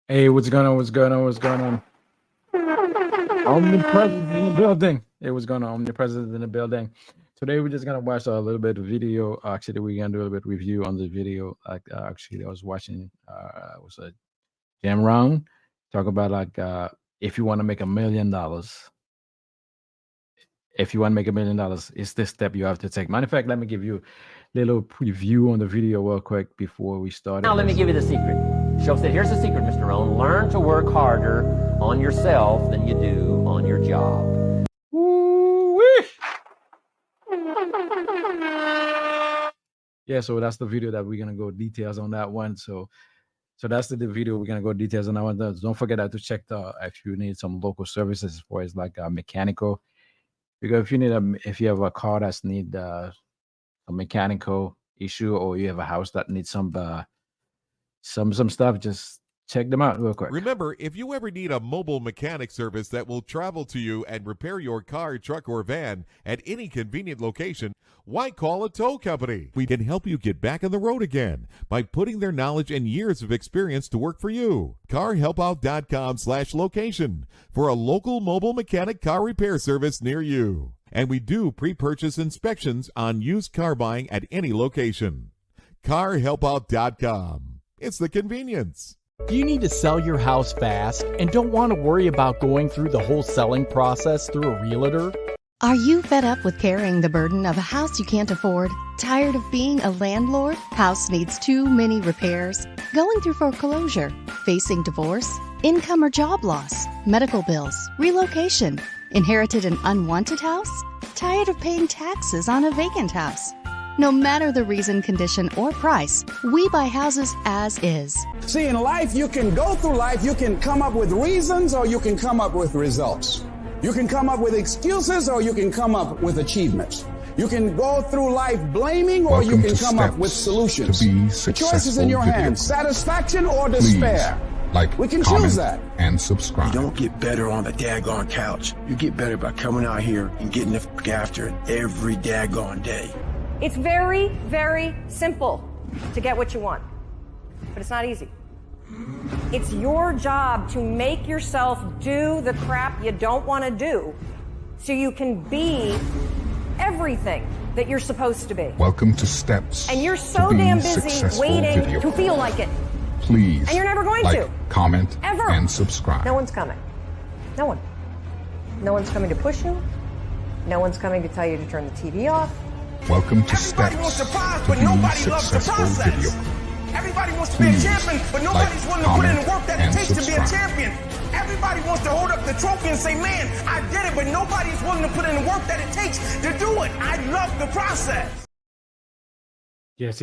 Hey, what's going on? What's going on? What's going on? Omnipresent in the building. Hey, what's going on? Omnipresent in the building. Today we're just gonna watch a little bit of video. Actually, we're gonna do a little bit review on the video. Actually, I was watching. It was a jam round. Talk about if you want to make $1 million. If you want to make $1 million, it's this step you have to take. Matter of fact, let me give you a little preview on the video real quick before we start. Now let me give you the secret. Show said, here's the secret, Mr. Rohn. Learn to work harder on yourself than you do on your job. Woo-wee. Yeah, so that's the video that we're gonna go details on that one. So that's the video we're gonna go details on that one. Don't forget to check if you need some local services as far as mechanical. Because if you have a car that's need a mechanical issue, or you have a house that needs some stuff, just check them out real quick. Remember, if you ever need a mobile mechanic service that will travel to you and repair your car, truck, or van at any convenient location, why call a tow company? We can help you get back on the road again by putting their knowledge and years of experience to work for you. CarHelpout.com/location for a local mobile mechanic car repair service near you. And we do pre-purchase inspections on used car buying at any location. CarHelpout.com. It's the convenience. Do you need to sell your house fast and don't want to worry about going through the whole selling process through a realtor? Are you fed up with carrying the burden of a house you can't afford? Tired of being a landlord? House needs too many repairs? Going through foreclosure? Facing divorce? Income or job loss? Medical bills? Relocation? Inherited an unwanted house? Tired of paying taxes on a vacant house? No matter the reason, condition, or price, we buy houses as is. See, in life, you can go through life, you can come up with reasons or you can come up with results. You can come up with excuses or you can come up with achievements. You can go through life blaming or you can come up with solutions. The choice is in your hands, satisfaction or despair. We can choose that. And subscribe. You don't get better on the daggone couch. You get better by coming out here and getting the f after it every daggone day. It's very, very simple to get what you want, but it's not easy. It's your job to make yourself do the crap you don't want to do so you can be everything that you're supposed to be. Welcome to Steps. And you're so damn busy waiting to feel like it. Please. And you're never going like, to. Comment, ever. And subscribe. No one's coming. No one. No one's coming to push you. No one's coming to tell you to turn the TV off. Welcome to Steps wants the prize, to but be nobody loves the successful process. video. Everybody wants to be a champion, but nobody's willing to put in the work that it takes to be a champion. Everybody wants to hold up the trophy and say, man, I did it, but nobody's willing to put in the work that it takes to do it. I love the process. Yes.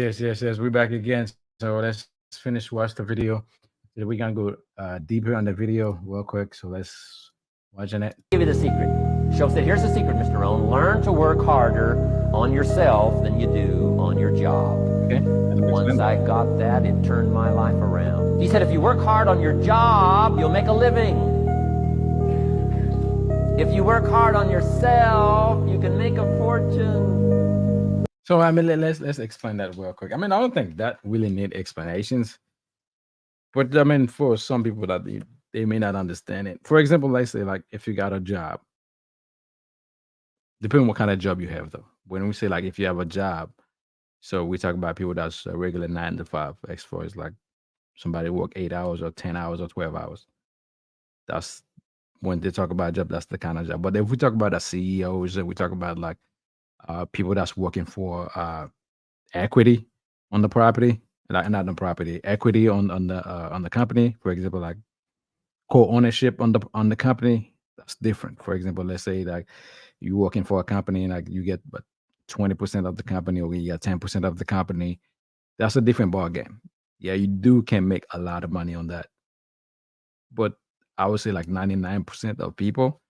We're back again. So let's finish watch the video. We're gonna go deeper on the video real quick. So let's watch it. Give you the secret. Show said, here's the secret, Mr. Rohn. Learn to work harder on yourself than you do on your job. Okay. Once I got that, it turned my life around. He said, if you work hard on your job, you'll make a living. If you work hard on yourself, you can make a fortune. So I mean, let's explain that real quick. I mean, I don't think that really need explanations, but I mean, for some people that they may not understand it. For example, let's say if you got a job, depending on what kind of job you have, though. When we say if you have a job, so we talk about people that's a regular 9 to 5, as far as somebody work 8 hours or 10 hours or 12 hours. That's when they talk about a job, that's the kind of job. But if we talk about the CEOs, we talk about people that's working for equity on the property, not the property, equity on the company. For example, co-ownership on the company, that's different. For example, let's say you're working for a company and you get 20% of the company, or you get 10% of the company. That's a different ball game. Yeah, you can make a lot of money on that. But I would say 99% of people,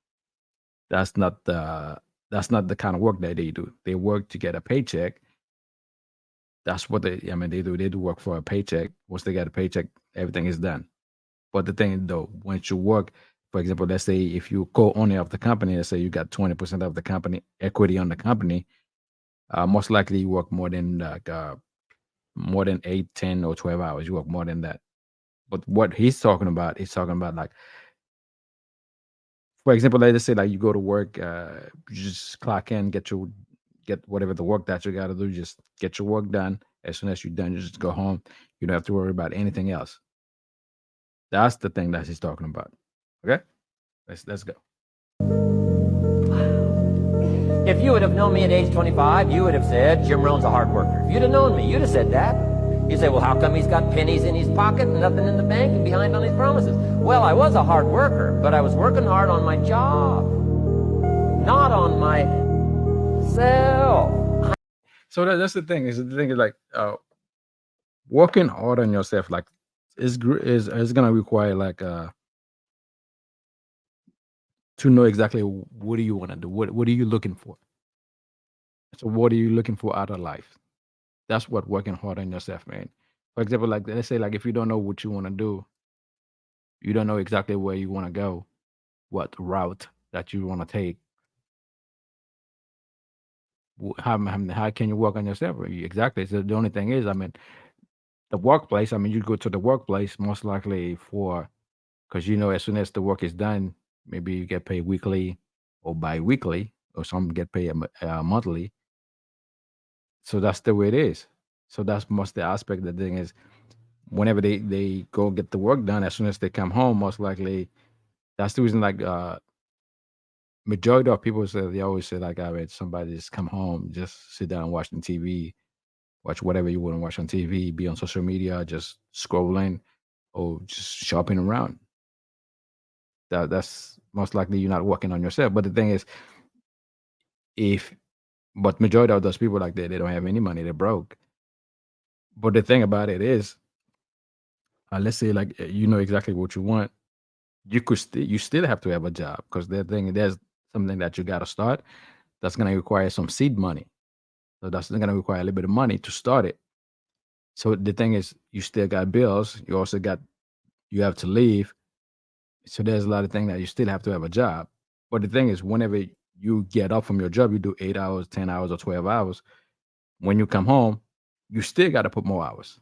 that's not the kind of work that they do. They work to get a paycheck. That's what they do. They do work for a paycheck. Once they get a paycheck, everything is done. But the thing though, once you work, for example, let's say if you co-owner of the company, let's say you got 20% of the company equity on the company, most likely you work more than 8, 10, or 12 hours. You work more than that. But what he's talking about like, for example, let's say like you go to work, you just clock in, get whatever the work that you got to do, just get your work done. As soon as you're done, you just go home. You don't have to worry about anything else. That's the thing that he's talking about. Okay, let's go. If you would have known me at age 25, you would have said, Jim Rohn's a hard worker. If you'd have known me, you'd have said that. You say, well, how come he's got pennies in his pocket and nothing in the bank and behind on his promises? Well, I was a hard worker, but I was working hard on my job, not on myself. So that's the thing. The thing is like working hard on yourself, like is gonna require like to know exactly what do you want to do, what are you looking for. So what are you looking for out of life? That's what working hard on yourself, man. For example, like let's say like if you don't know what you want to do, you don't know exactly where you want to go, what route that you want to take. How can you work on yourself? Exactly. So the only thing is, I mean, the workplace. I mean, you go to the workplace most likely because as soon as the work is done, maybe you get paid weekly or bi-weekly, or some get paid monthly. So that's the way it is. So that's most the aspect. The thing is, whenever they go get the work done, as soon as they come home, most likely that's the reason. Like majority of people say, they always say like, I mean, somebody just come home, just sit down and watch the TV, watch whatever you want to watch on TV, be on social media, just scrolling or just shopping around. That's most likely you're not working on yourself. But the thing is, but majority of those people like they don't have any money, they're broke. But the thing about it is, let's say like you know exactly what you want, you still have to have a job, because there's something that you got to start. That's going to require some seed money. So that's going to require a little bit of money to start it. So the thing is, you still got bills. You also you have to leave. So there's a lot of things that you still have to have a job. But the thing is, whenever you get up from your job, you do 8 hours, 10 hours, or 12 hours. When you come home, you still got to put more hours.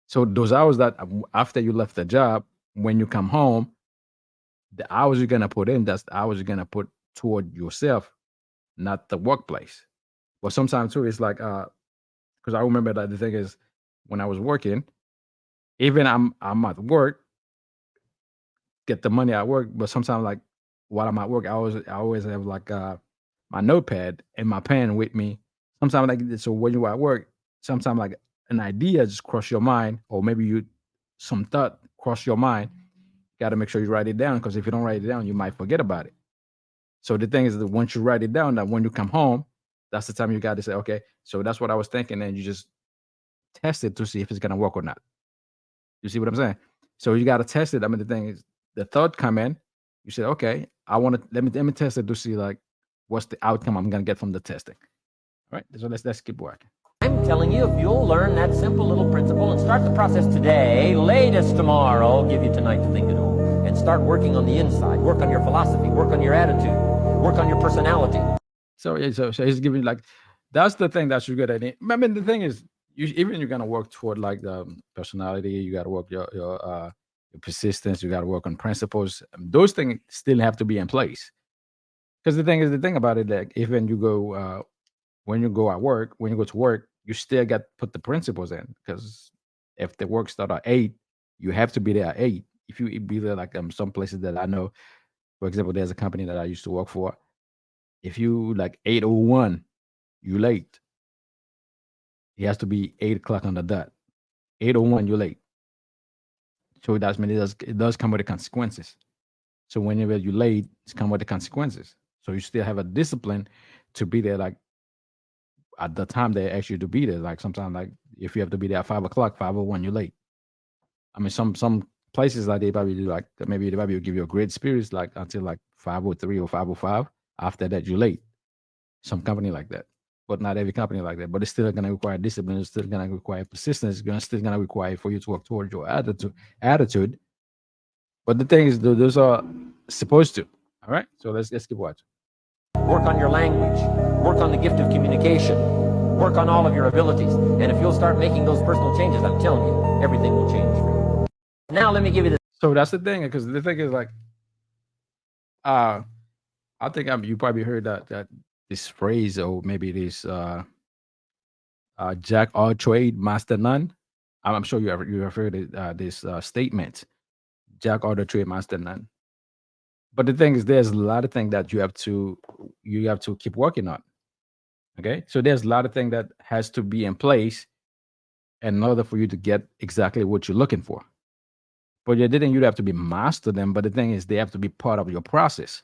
So those hours that after you left the job, when you come home, the hours you're going to put in, that's the hours you're going to put toward yourself, not the workplace. But sometimes too, it's like, because I remember that the thing is, when I was working, even I'm at work, get the money at work, but sometimes like while I'm at work, I always have like my notepad and my pen with me. Sometimes like, so when you're at work, sometimes like an idea just cross your mind, or maybe some thought cross your mind. Got to make sure you write it down, because if you don't write it down, you might forget about it. So the thing is that once you write it down, that when you come home, that's the time you got to say, okay, so that's what I was thinking, and you just test it to see if it's gonna work or not. You see what I'm saying? So you got to test it. I mean, the thing is, the thought come in, you say, okay, I want to let me test it to see like what's the outcome I'm gonna get from the testing. All right, so let's keep working. I'm telling you, if you'll learn that simple little principle and start the process today, latest tomorrow, I'll give you tonight to think it over, and start working on the inside, work on your philosophy, work on your attitude, work on your personality. So he's giving like, that's the thing that you're good at. I mean, the thing is, you're gonna work toward like the personality. You got to work your persistence. You got to work on principles. Those things still have to be in place. Because the thing about it, like even you go when you go to work, you still got to put the principles in. Because if the work start at 8, you have to be there at 8. If you be there, like some places that I know, for example, there's a company that I used to work for. If you like 8:01, you late. It has to be 8 o'clock on the dot. 8:01, you're late. So that's mean it does come with the consequences. So whenever you're late, it's come with the consequences. So you still have a discipline to be there, like at the time they ask you to be there. Like sometimes, like if you have to be there at 5 o'clock, 5:01, you're late. I mean, some places like they probably do like maybe they probably will give you a great spirit like until like 5:03 or 5:05. After that, you're late. Some company like that, but not every company like that. But it's still going to require discipline. It's still going to require persistence. It's still going to require for you to work towards your attitude. But the thing is, those are supposed to. All right. So let's keep watching. Work on your language. Work on the gift of communication. Work on all of your abilities. And if you'll start making those personal changes, I'm telling you, everything will change for you. Now let me give you the. So that's the thing, because the thing is like, I think you probably heard that this phrase, or maybe this Jack all trade, master none. I'm sure you have heard this statement, Jack all the trade, master none. But the thing is, there's a lot of things that you have to keep working on. Okay, so there's a lot of things that has to be in place in order for you to get exactly what you're looking for. But you didn't. You have to be master them. But the thing is, they have to be part of your process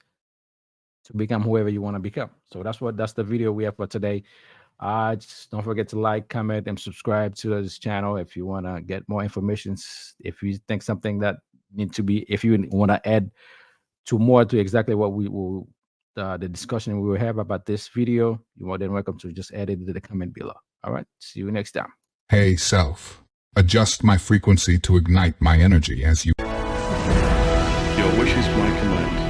to become whoever you want to become. So that's the video we have for today. Just don't forget to like, comment, and subscribe to this channel if you want to get more information. If you think something that need to be, if you want to add to exactly what we will, the discussion we will have about this video, you're more than welcome to just add it to the comment below. All right, see you next time. Hey self, adjust my frequency to ignite my energy as you. Your wish is my command.